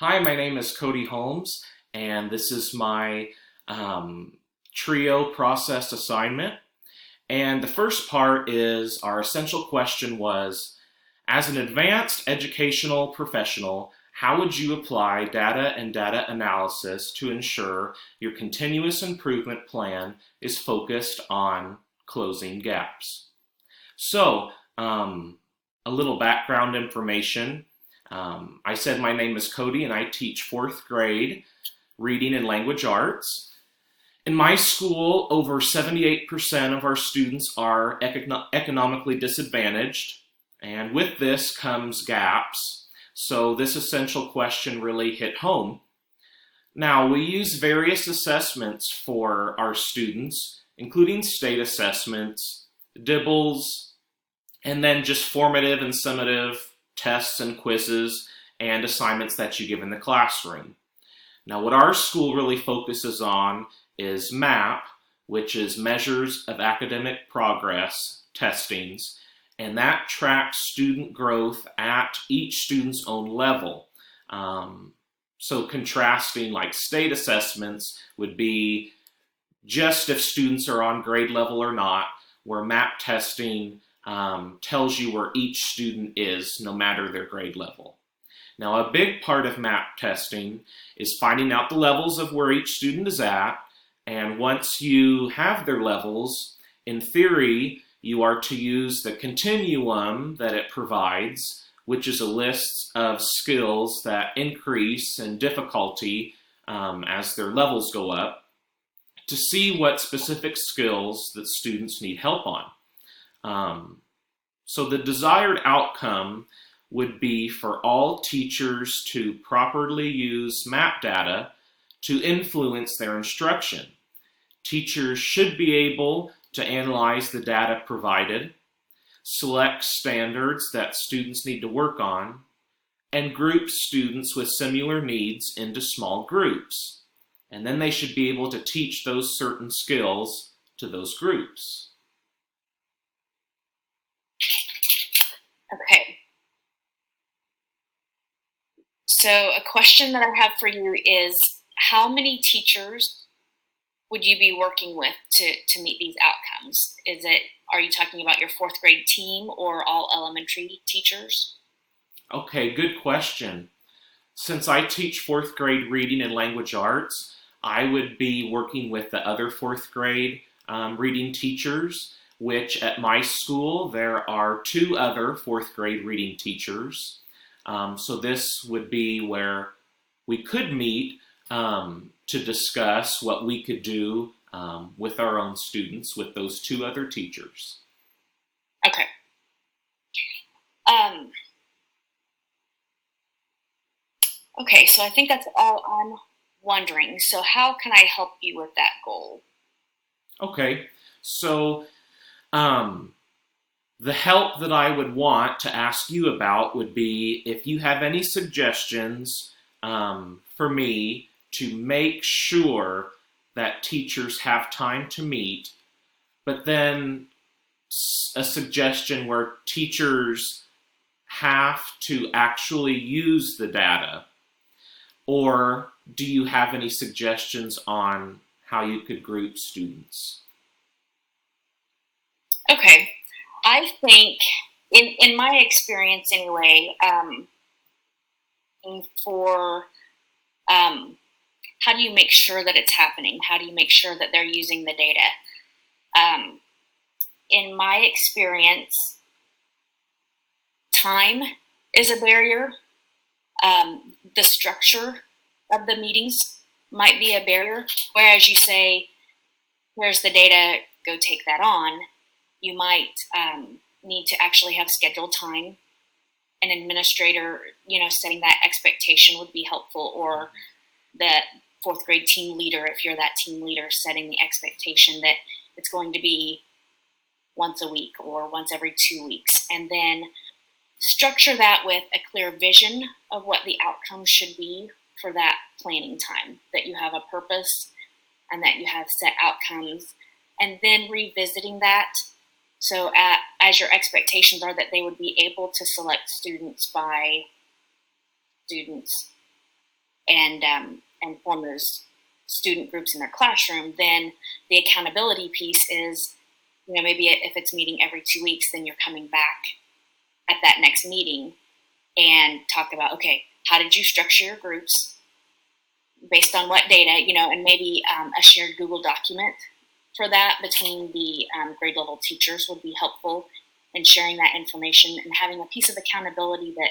Hi, my name is Cody Holmes, and this is my trio process assignment. And the first part is our essential question was, as an advanced educational professional, how would you apply data and data analysis to ensure your continuous improvement plan is focused on closing gaps? So, a little background information. I said my name is Cody and I teach fourth grade reading and language arts. In my school, over 78% of our students are economically disadvantaged, and with this comes gaps. So this essential question really hit home. Now, we use various assessments for our students, including state assessments, DIBELS, and then just formative and summative tests and quizzes and assignments that you give in the classroom. Now, what our school really focuses on is MAP, which is Measures of Academic Progress testings, and that tracks student growth at each student's own level. So contrasting like state assessments would be just if students are on grade level or not, where MAP testing tells you where each student is, no matter their grade level. Now, a big part of MAP testing is finding out the levels of where each student is at, and once you have their levels, in theory, you are to use the continuum that it provides, which is a list of skills that increase in difficulty as their levels go up, to see what specific skills that students need help on. So the desired outcome would be for all teachers to properly use MAP data to influence their instruction. Teachers should be able to analyze the data provided, select standards that students need to work on, and group students with similar needs into small groups. And then they should be able to teach those certain skills to those groups. Okay. So a question that I have for you is, how many teachers would you be working with to meet these outcomes? Are you talking about your fourth grade team or all elementary teachers? Okay, good question. Since I teach fourth grade reading and language arts, I would be working with the other fourth grade reading teachers, which at my school there are two other fourth grade reading teachers. So this would be where we could meet to discuss what we could do with our own students with those two other teachers. Okay. Okay, so I think that's all I'm wondering. So how can I help you with that goal? Okay, so the help that I would want to ask you about would be if you have any suggestions for me to make sure that teachers have time to meet, but then a suggestion where teachers have to actually use the data. Or do you have any suggestions on how you could group students? Okay. I think, in my experience anyway, for how do you make sure that it's happening? How do you make sure that they're using the data? In my experience, time is a barrier. The structure of the meetings might be a barrier. Whereas you say, here's the data, go take that on. You might need to actually have scheduled time. An administrator, setting that expectation would be helpful, or the fourth grade team leader, if you're that team leader, setting the expectation that it's going to be once a week or once every 2 weeks. And then structure that with a clear vision of what the outcome should be for that planning time, that you have a purpose and that you have set outcomes, and then revisiting that. So as your expectations are that they would be able to select students by students and form those student groups in their classroom. Then the accountability piece is, maybe if it's meeting every 2 weeks, then you're coming back at that next meeting and talk about, okay, how did you structure your groups based on what data, and maybe a shared Google document for that between the grade level teachers would be helpful in sharing that information and having a piece of accountability that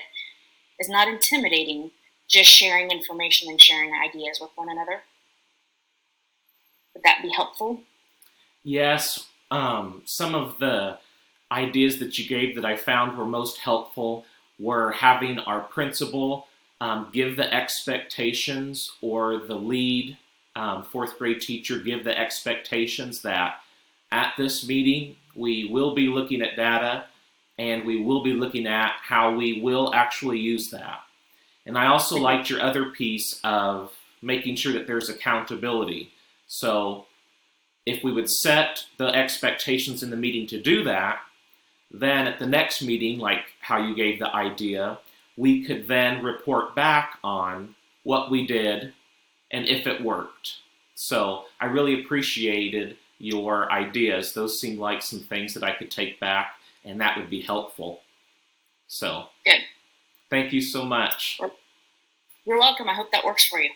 is not intimidating, just sharing information and sharing ideas with one another. Would that be helpful? Yes. Some of the ideas that you gave that I found were most helpful were having our principal give the expectations, or the lead fourth grade teacher give the expectations that at this meeting we will be looking at data and we will be looking at how we will actually use that. And I also liked your other piece of making sure that there's accountability. So if we would set the expectations in the meeting to do that, then at the next meeting, like how you gave the idea, we could then report back on what we did and if it worked. So I really appreciated your ideas. Those seemed like some things that I could take back, and that would be helpful. So good. Thank you so much. You're welcome. I hope that works for you.